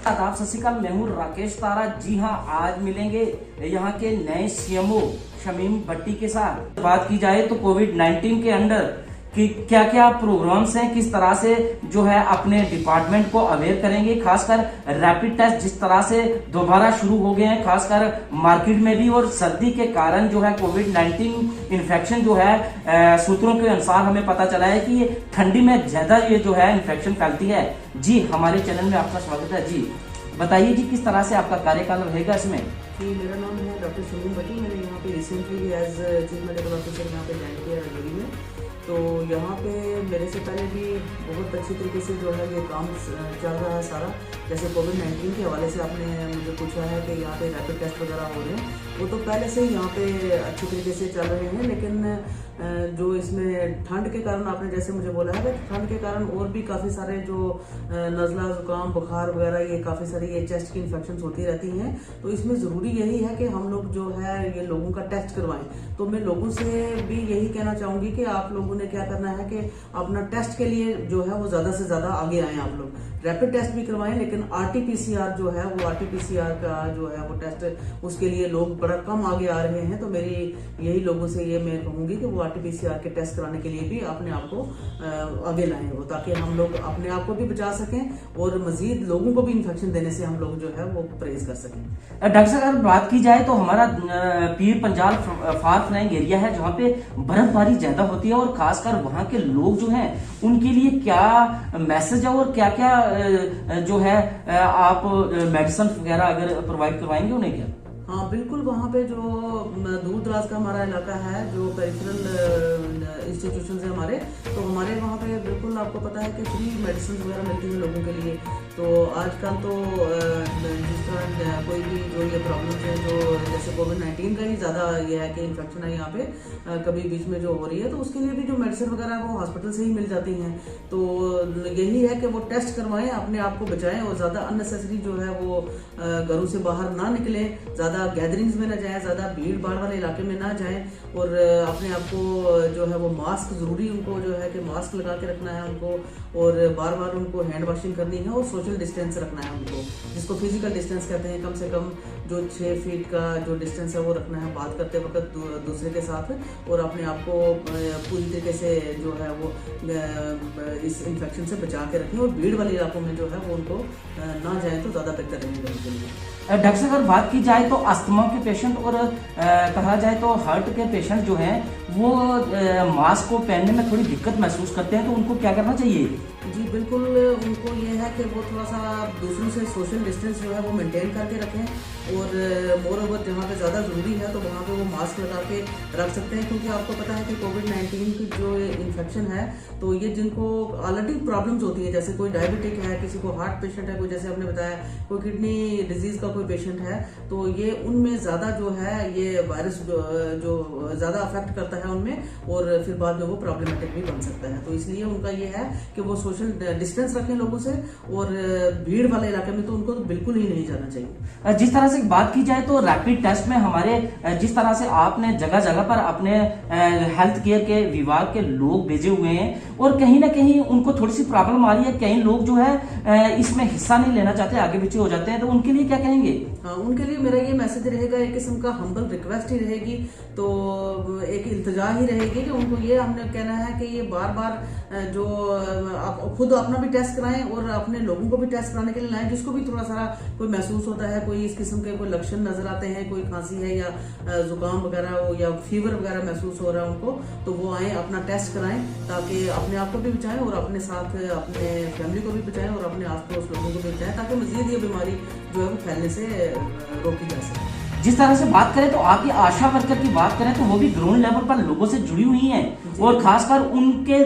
आदाब, सत श्री अकाल। मैं हूं राकेश तारा। जी हां, आज मिलेंगे यहां के नए सीएमओ शमीम भट्टी के साथ। बात की जाए तो कोविड-19 के अंडर कि क्या क्या प्रोग्राम्स हैं, किस तरह से जो है अपने डिपार्टमेंट को अवेयर करेंगे। खासकर रैपिड टेस्ट जिस तरह से दोबारा शुरू हो गए हैं, खासकर मार्केट में भी, और सर्दी के कारण जो है कोविड-19 इन्फेक्शन जो है सूत्रों के अनुसार हमें पता चला है कि ये ठंडी में ज्यादा ये जो है इन्फेक्शन फैलती है। जी, हमारे चैनल में आपका स्वागत है। जी बताइए जी, किस तरह से आपका कार्यकाल रहेगा इसमें। जी, मेरा नाम है डॉक्टर शमीम भट्टी। मैंने यहाँ पे recently as chief medical officer यहाँ पे ज्वाइन किया रजौरी में। तो यहाँ पे मेरे से पहले भी बहुत अच्छी तरीके से जो है ये काम चल रहा है सारा। जैसे कोविड-19 के हवाले से आपने मुझे पूछा है कि यहाँ पे रैपिड टेस्ट वगैरह हो रहे हैं, वो तो पहले से ही यहाँ पे अच्छी तरीके से चल रहे हैं। लेकिन जो इसमें ठंड के कारण आपने जैसे मुझे बोला है, ठंड के कारण और भी काफ़ी सारे जो नज़ला, जुकाम, बुखार वगैरह, ये काफ़ी सारी ये चेस्ट की इन्फेक्शन होती रहती हैं। तो इसमें ज़रूरी यही है कि हम लोग जो है ये लोगों का टेस्ट करवाएं। तो मैं लोगों से भी यही कहना चाहूँगी कि आप लोगों ने क्या करना है कि अपना टेस्ट के लिए जो है वो ज़्यादा से ज़्यादा आगे आएँ। आप लोग रैपिड टेस्ट भी करवाएं, लेकिन RT-PCR जो है वो RT-PCR का जो है वो टेस्ट, उसके लिए लोग बड़ा कम आगे आ रहे हैं। तो मेरी यही लोगों से ये मैं कहूँगी कि वो RT-PCR के टेस्ट कराने के लिए भी अपने आप को आगे लाएं, वो ताकि हम लोग अपने आप को भी बचा सकें और मजीद लोगों को भी इन्फेक्शन देने से हम लोग जो है वो परहेज कर सकें। डॉक्टर साहब, अगर बात की जाए तो हमारा पीर पंजाल फार फ्लैंग एरिया है जहाँ पे बर्फबारी ज्यादा होती है, और खासकर वहाँ के लोग जो हैं उनके लिए क्या मैसेज है और क्या क्या जो है आप मेडिसिन वगैरह अगर प्रोवाइड करवाएंगे उन्हें क्या? हाँ बिल्कुल, वहाँ पे जो दूर दराज का हमारा इलाका है, जो पेरिफेरल इंस्टीट्यूशन है हमारे, तो हमारे वहाँ पे बिल्कुल आपको पता है कि फ्री मेडिसिन वगैरह मिलती है लोगों के लिए। तो आजकल तो जिस तरह कोई भी जो ये प्रॉब्लम है, जो जैसे कोविड-19 का ही ज़्यादा ये है कि इन्फेक्शन है यहाँ पे कभी बीच में जो हो रही है, तो उसके लिए भी जो मेडिसिन वगैरह है वो हॉस्पिटल से ही मिल जाती हैं। तो यही है कि वो टेस्ट करवाएं, अपने आप को बचाएं और ज़्यादा अननेसेसरी जो है वो घरों से बाहर ना निकलें, ज़्यादा गैदरिंग्स में ना जाएं, ज़्यादा भीड़ भाड़ वाले इलाके में ना जाएं, और अपने आप को जो है वो मास्क ज़रूरी, उनको जो है कि मास्क लगा के रखना है उनको, और बार बार उनको हैंड वॉशिंग करनी है, और सोशल डिस्टेंस रखना है उनको, जिसको फिजिकल डिस्टेंस कहते हैं। कम से कम जो 6 फीट का जो डिस्टेंस है वो रखना है बात करते वक्त दूसरे के साथ, और अपने आप को पूरी तरीके से जो है वो इस इन्फेक्शन से बचा के रखें, और भीड़ वाले इलाकों में जो है वो उनको ना जाए तो ज़्यादा बेहतर रहेगा उनके लिए। डॉक्टर साहब, अगर बात की जाए तो अस्थमा के पेशेंट और कहा जाए तो हार्ट के पेशेंट जो हैं वो मास्क को पहनने में थोड़ी दिक्कत महसूस करते हैं, तो उनको क्या करना चाहिए? जी बिल्कुल, उनको ये है कि वो थोड़ा सा दूसरों से सोशल डिस्टेंस जो है वो मेंटेन करके रखें, और मोर ओवर जहाँ पे ज़्यादा ज़रूरी है तो वहाँ पे वो मास्क लगा के रख सकते हैं। क्योंकि आपको पता है कि कोविड-19 की जो इन्फेक्शन है, तो ये जिनको ऑलरेडी प्रॉब्लम्स होती है, जैसे कोई डायबिटिक है, किसी को हार्ट पेशेंट है, कोई जैसे आपने बताया कोई किडनी डिजीज़ का कोई पेशेंट है, तो ये उनमें ज़्यादा जो है ये वायरस जो ज़्यादा अफेक्ट करता है उनमें, और फिर बाद में वो प्रॉब्लमेटिक भी बन सकता है। तो इसलिए उनका ये है कि वो सोशल डिस्टेंस रखें लोगों से, और भीड़ वाले इलाके में तो उनको तो बिल्कुल ही नहीं जाना चाहिए। जिस तरह से बात की जाए तो रैपिड टेस्ट में हमारे जिस तरह से आपने जगह जगह पर अपने हेल्थ केयर के विभाग के लोग भेजे हुए हैं, और कहीं ना कहीं उनको थोड़ी सी प्रॉब्लम आ रही है, कई लोग जो है इसमें हिस्सा नहीं लेना चाहते, आगे पीछे हो जाते हैं, तो उनके लिए क्या कहेंगे? हाँ, उनके लिए मेरा ये मैसेज रहेगा, एक किस्म का हम्बल रिक्वेस्ट ही रहेगी, तो एक इल्तिजा ही रहेगी कि उनको ये हमने कहना है कि ये बार बार जो आप खुद अपना भी टेस्ट कराएं और अपने लोगों को भी टेस्ट कराने के लिए लाएं, जिसको भी थोड़ा सा कोई महसूस होता है, कोई इस किस्म के कोई लक्षण नजर आते हैं, कोई खांसी है या जुकाम वगैरह हो या फीवर वगैरह महसूस हो रहा है उनको, तो वो आए अपना टेस्ट कराएं, ताकि अपने आप को भी बचाएं और अपने साथ अपने फैमिली को भी बचाएं और अपने आस पड़ोस लोगों को भी बचाएं, ताकि मजीद ये बीमारी जो है वो फैलने से रोकी जा सके। जिस तरह से बात करें तो आपकी आशा वर्कर की बात करें तो वो भी ग्राउंड लेवल पर लोगों से जुड़ी हुई हैं, और खासकर उनके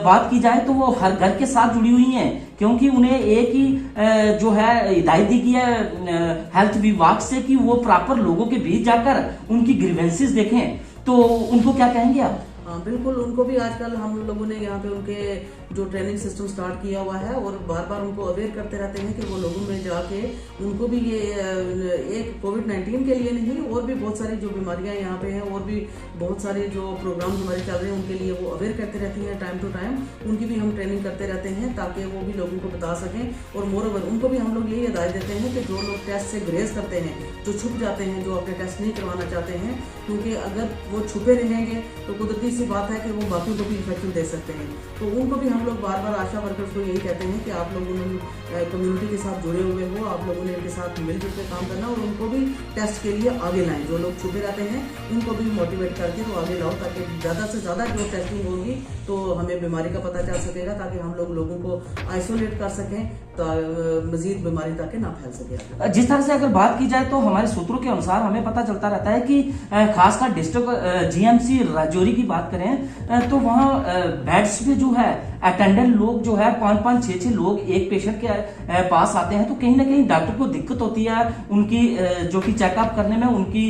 बात की जाए तो वो हर घर के साथ जुड़ी हुई हैं, क्योंकि उन्हें एक ही जो है हिदायत दी गई है हेल्थ विभाग से कि वो प्रॉपर लोगों के बीच जाकर उनकी ग्रीवेंसेस देखें, तो उनको क्या कहेंगे आप? हाँ बिल्कुल, उनको भी आजकल हम लोगों ने यहाँ पे उनके जो ट्रेनिंग सिस्टम स्टार्ट किया हुआ है और बार बार उनको अवेयर करते रहते हैं कि वो लोगों में जाके उनको भी ये एक कोविड-19 के लिए नहीं और भी बहुत सारी जो बीमारियां यहाँ पे हैं और भी बहुत सारे जो प्रोग्राम हमारे चल रहे हैं उनके लिए वो अवेयर करते रहती हैं टाइम टू टाइम। उनकी भी हम ट्रेनिंग करते रहते हैं ताकि वो भी लोगों को बता सकें। और मोरओवर उनको भी हम लोग यही हिदायत देते हैं कि जो लोग टेस्ट से ग्रेज करते हैं, जो छुप जाते हैं, जो अपने टेस्ट नहीं करवाना चाहते हैं, क्योंकि अगर वो छुपे रहेंगे तो कुदरती सी बात है कि वो बाकी को भी इन्फेक्शन दे सकते हैं। तो उनको भी हम लोग बार बार आशा वर्कर्स को यही कहते हैं कि आप लोगों ने कम्युनिटी के साथ जुड़े हुए हो, आप लोगों ने इनके साथ मिलजुल के काम करना और उनको भी टेस्ट के लिए आगे लाएं। जो लोग छुपे रहते हैं उनको भी मोटिवेट करके तो आगे लाओ, ताकि ज़्यादा से ज़्यादा जो टेस्टिंग होगी तो हमें बीमारी का पता चल सकेगा, ताकि हम लोग लोगों को आइसोलेट कर सकें, तो मजीद बीमारी ताकि ना फैल सके। जिस तरह से अगर बात की जाए तो हमारे सूत्रों के अनुसार हमें पता चलता रहता है कि खासकर डिस्ट्रिक्ट जीएमसी राजौरी की बात करें तो वहाँ बेड्स पे जो है अटेंडेंट लोग जो है 5-5, 6-6 लोग एक पेशेंट के पास आते हैं, तो कहीं ना कहीं डॉक्टर को दिक्कत होती है उनकी जो कि चेकअप करने में, उनकी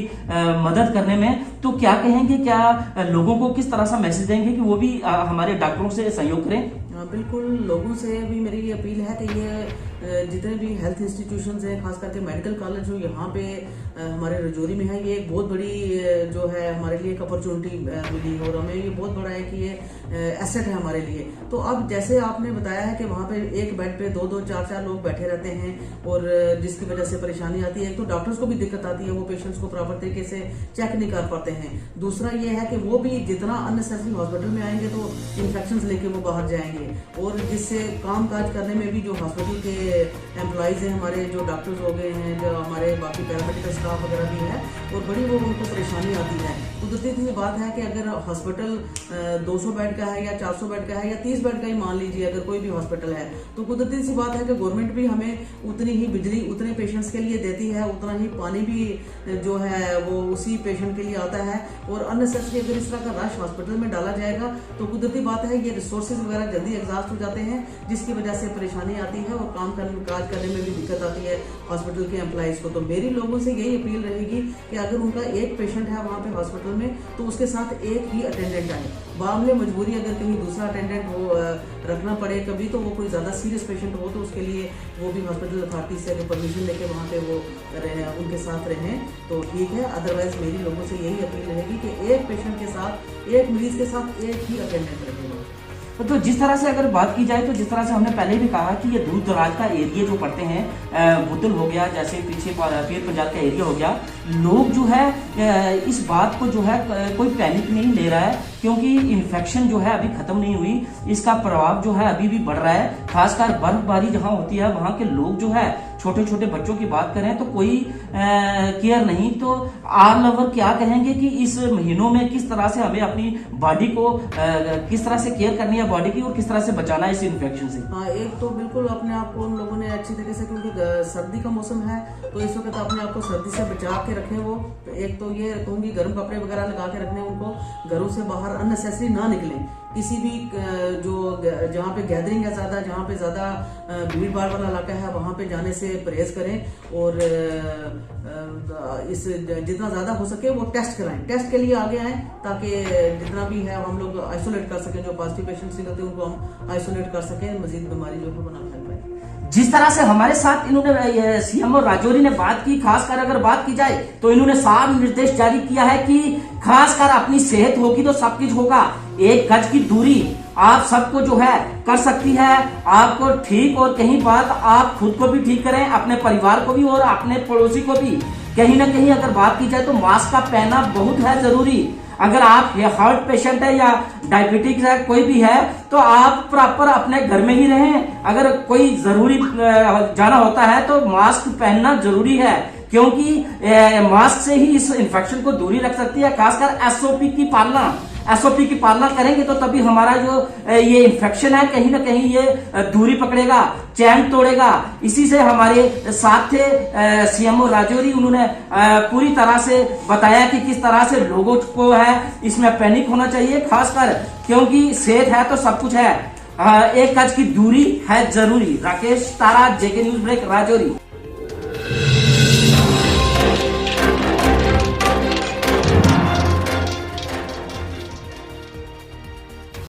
मदद करने में। तो क्या कहेंगे, क्या लोगों को किस तरह से मैसेज देंगे कि वो भी हमारे डॉक्टरों से सहयोग करें? बिल्कुल, लोगों से भी मेरी ये अपील है कि ये जितने भी हेल्थ इंस्टीट्यूशंस हैं, खास करके मेडिकल कॉलेज जो यहाँ पे हमारे राजौरी में है, ये एक बहुत बड़ी जो है हमारे लिए एक अपॉर्चुनिटी मिली और हमें ये बहुत बड़ा है कि ये एसेट है हमारे लिए। तो अब जैसे आपने बताया है कि वहाँ पे एक बेड पे 2-2, 4-4 लोग बैठे रहते हैं और जिसकी वजह से परेशानी आती है। एक तो डॉक्टर्स को भी दिक्कत आती है, वो पेशेंट्स को प्रॉपर तरीके से चेक नहीं कर पाते हैं। दूसरा ये है कि वो भी जितना अननेसेसरी हॉस्पिटल में आएंगे तो इन्फेक्शन लेके वो बाहर जाएंगे, और जिससे काम काज करने में भी जो हॉस्पिटल के एम्प्लॉइज हैं, हमारे जो डॉक्टर्स हो गए हैं, जो हमारे बाकी पैरामेडिकल स्टाफ वगैरह भी है, और बड़ी वो उनको परेशानी आती है। कुदरती सी बात है कि अगर हॉस्पिटल 200 बेड का है या 400 बेड का है या 30 बेड का ही मान लीजिए, अगर कोई भी हॉस्पिटल है, तो कुदरती सी बात है कि गवर्नमेंट भी हमें उतनी ही बिजली उतने पेशेंट्स के लिए देती है, उतना ही पानी भी जो है वो उसी पेशेंट के लिए आता है। और अननेसेसरी अगर इस तरह का रश हॉस्पिटल में डाला जाएगा तो कुदरती बात है ये रिसोर्सेज वगैरह जल्दी एग्जॉस्ट हो जाते हैं, जिसकी वजह से परेशानी आती है और काज करने में भी दिक्कत आती है हॉस्पिटल के एम्प्लॉइज को। तो मेरी लोगों से यही अपील रहेगी कि अगर उनका एक पेशेंट है वहाँ पे हॉस्पिटल में तो उसके साथ एक ही अटेंडेंट आए। बामले मजबूरी अगर कहीं दूसरा अटेंडेंट वो रखना पड़े कभी, तो वो कोई ज़्यादा सीरियस पेशेंट हो तो उसके लिए वो भी हॉस्पिटल अथॉरिटी से अगर परमिशन लेके वहाँ पे वो उनके साथ रहें तो ठीक है। अदरवाइज मेरी लोगों से यही अपील रहेगी कि एक पेशेंट के साथ, एक मरीज के साथ एक ही अटेंडेंट रहेगा। तो जिस तरह से अगर बात की जाए तो जिस तरह से हमने पहले भी कहा कि ये दूर दराज का एरिया जो पड़ते हैं, भुतल हो गया, जैसे पीछे पीर पंजाब का एरिया हो गया, लोग जो है इस बात को जो है कोई पैनिक नहीं ले रहा है, क्योंकि इन्फेक्शन जो है अभी खत्म नहीं हुई, इसका प्रभाव जो है अभी भी बढ़ रहा है। खासकर बर्फबारी जहाँ होती है वहाँ के लोग जो है, छोटे छोटे बच्चों की बात करें तो कोई केयर नहीं। तो आप लोग क्या कहेंगे कि इस महीनों में किस तरह से हमें अपनी बॉडी को किस तरह से केयर करनी है बॉडी की, और किस तरह से बचाना है इस इन्फेक्शन से? हाँ, एक तो बिल्कुल अपने आप को उन लोगों ने अच्छी तरीके से, क्योंकि सर्दी का मौसम है तो इस वक्त अपने आप को सर्दी से बचा के रखें। वो तो एक तो ये कहूँगी गर्म कपड़े वगैरह लगा के रखने, उनको घरों से बाहर अननेसेसरी ना निकलें। किसी भी जो जहाँ पे गैदरिंग है ज़्यादा, जहाँ पे ज़्यादा भीड़ भाड़ वाला इलाका है, वहाँ पे जाने से परहेज करें और इस जितना ज़्यादा हो सके वो टेस्ट कराएं, टेस्ट के लिए आगे आएँ, ताकि जितना भी है हम लोग आइसोलेट कर सकें। जो पॉजिटिव पेशेंट्स निकलते हैं उनको हम आइसोलेट कर सकें, मजीद बीमारी जो है ना फैल पाए। जिस तरह से हमारे साथ इन्होंने सीएमओ राजौरी ने बात की, खासकर अगर बात की जाए तो इन्होंने साफ निर्देश जारी किया है कि खासकर अपनी सेहत होगी तो सब कुछ होगा। 1 गज की दूरी आप सबको जो है कर सकती है आपको ठीक, और कहीं बात आप खुद को भी ठीक करें, अपने परिवार को भी और अपने पड़ोसी को भी। कहीं ना कहीं अगर बात की जाए तो मास्क का पहनना बहुत है जरूरी। अगर आप हार्ट पेशेंट है या डायबिटिक है, कोई भी है, तो आप प्रॉपर अपने घर में ही रहें। अगर कोई जरूरी जाना होता है तो मास्क पहनना जरूरी है, क्योंकि मास्क से ही इस इन्फेक्शन को दूरी रख सकती है। खासकर एसओपी की पालना करेंगे तो तभी हमारा जो ये इन्फेक्शन है कहीं ना कहीं ये दूरी पकड़ेगा, चैन तोड़ेगा। इसी से हमारे साथ थे सीएमओ राजौरी, उन्होंने पूरी तरह से बताया कि किस तरह से लोगों को है इसमें पैनिक होना चाहिए, खासकर क्योंकि सेहत है तो सब कुछ है। 1 गज की दूरी है जरूरी। राकेश तारा, जेके न्यूज ब्रेक, राजौरी।